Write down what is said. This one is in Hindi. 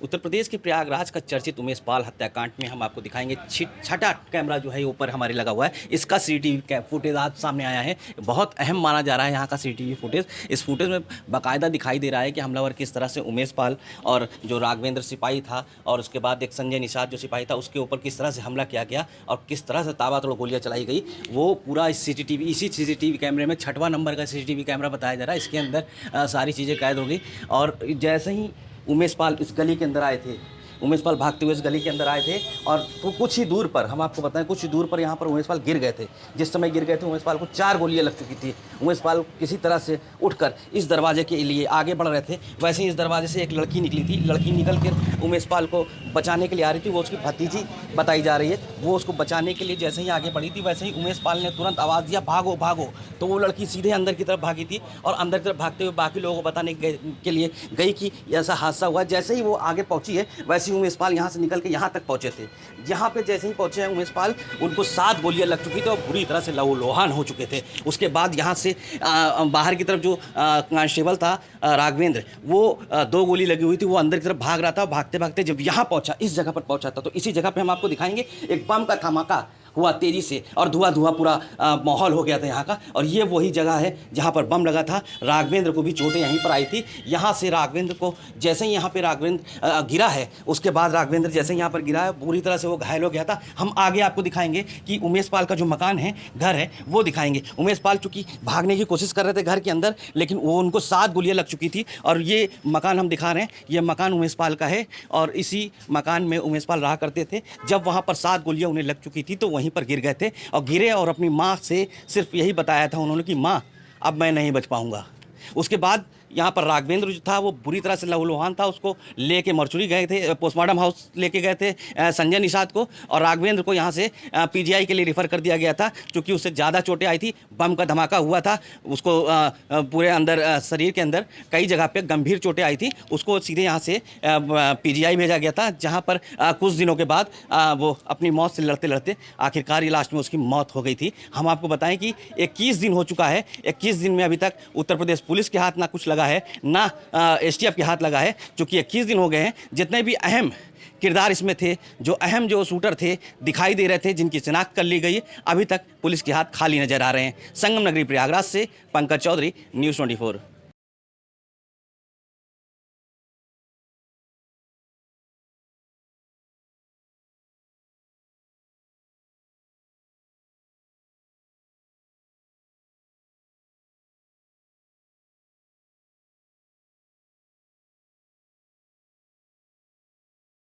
उत्तर प्रदेश के प्रयागराज का चर्चित उमेश पाल हत्याकांड में हम आपको दिखाएंगे छठा कैमरा जो है ऊपर हमारे लगा हुआ है। इसका सीसीटीवी फुटेज आज सामने आया है। बहुत अहम माना जा रहा है यहाँ का सीसीटीवी फुटेज। इस फुटेज में बाकायदा दिखाई दे रहा है कि हमलावर किस तरह से उमेश पाल और जो राघवेंद्र सिपाही था और उसके बाद एक संजय निषाद जो सिपाही था उसके ऊपर किस तरह से हमला किया गया और किस तरह से ताबड़तोड़ गोलियां चलाई गई। वो पूरा इसी सीसीटीवी कैमरे में 6वां नंबर का सीसीटीवी कैमरा बताया जा रहा है। इसके अंदर सारी चीज़ें कैद हो गई और जैसे ही उमेश पाल इस गली के अंदर आए थे, उमेश पाल भागते हुए इस गली के अंदर आए थे और तो कुछ ही दूर पर हम आपको बताएं, कुछ ही दूर पर यहाँ पर उमेश पाल गिर गए थे। जिस समय गिर गए थे उमेश पाल को 4 गोलियां लग चुकी थी। उमेश पाल किसी तरह से उठकर इस दरवाजे के लिए आगे बढ़ रहे थे। वैसे ही इस दरवाजे से एक लड़की निकली थी। लड़की निकल कर उमेश पाल को बचाने के लिए आ रही थी। वो उसकी भतीजी बताई जा रही है। वो उसको बचाने के लिए जैसे ही आगे बढ़ी थी वैसे ही उमेश पाल ने तुरंत आवाज़ दिया, भागो भागो। तो वो लड़की सीधे अंदर की तरफ भागी थी और अंदर की तरफ भागते हुए बाकी लोगों को बताने के लिए गई कि ऐसा हादसा हुआ। जैसे ही वो आगे पहुंची है वैसे ही उमेश पाल यहाँ से निकल के यहाँ तक पहुँचे थे। यहाँ पे जैसे ही पहुँचे हैं उमेश पाल, उनको 7 गोलियां लग चुकी थी और बुरी तरह से लहूलुहान हो चुके थे। उसके बाद यहाँ से बाहर की तरफ जो कांस्टेबल था राघवेंद्र, वो 2 गोली लगी हुई थी। वो अंदर की तरफ भाग रहा था। भागते भागते जब यहाँ पहुँचा, इस जगह पर पहुँचा था, तो इसी जगह पर हम आपको दिखाएंगे एक बम का धमाका हुआ तेज़ी से और धुआं पूरा माहौल हो गया था यहाँ का। और ये वही जगह है जहाँ पर बम लगा था। राघवेंद्र को भी चोटें यहीं पर आई थी। यहाँ से राघवेंद्र को जैसे ही यहाँ पे राघवेंद्र गिरा है, उसके बाद राघवेंद्र जैसे ही यहाँ पर गिरा है बुरी तरह से वो घायल हो गया था। हम आगे आपको दिखाएंगे कि उमेश पाल का जो मकान है, घर है, वो दिखाएंगे। उमेश पाल चूँकि भागने की कोशिश कर रहे थे घर के अंदर, लेकिन वो उनको 7 गोलियाँ लग चुकी थी। और ये मकान हम दिखा रहे हैं, ये मकान उमेश पाल का है और इसी मकान में उमेश पाल रहा करते थे। जब वहाँ पर 7 गोलियाँ उन्हें लग चुकी थी तो वहीं पर गिर गए थे और गिरे और अपनी माँ से सिर्फ यही बताया था उन्होंने कि माँ अब मैं नहीं बच पाऊंगा। उसके बाद यहाँ पर राघवेंद्र जो था वो बुरी तरह से लहूलुहान था। उसको लेके मरचुरी गए थे, पोस्टमार्टम हाउस लेके गए थे संजय निषाद को, और राघवेंद्र को यहाँ से पीजीआई के लिए रेफ़र कर दिया गया था क्योंकि उससे ज़्यादा चोटें आई थी। बम का धमाका हुआ था, उसको पूरे अंदर शरीर के अंदर कई जगह पे गंभीर चोटें आई थी। उसको सीधे यहाँ से पीजीआई भेजा गया था, जहाँ पर कुछ दिनों के बाद वो अपनी मौत से लड़ते लड़ते आखिरकार लास्ट में उसकी मौत हो गई थी। हम आपको बताएं कि 21 दिन हो चुका है। 21 दिन में अभी तक उत्तर प्रदेश पुलिस के हाथ ना कुछ लगा है, ना एसटीएफ के हाथ लगा है, क्योंकि 21 दिन हो गए हैं। जितने भी अहम किरदार इसमें थे, जो अहम जो शूटर थे दिखाई दे रहे थे, जिनकी शिनाख्त कर ली गई, अभी तक पुलिस के हाथ खाली नजर आ रहे हैं। संगम नगरी प्रयागराज से पंकज चौधरी, न्यूज़ 24।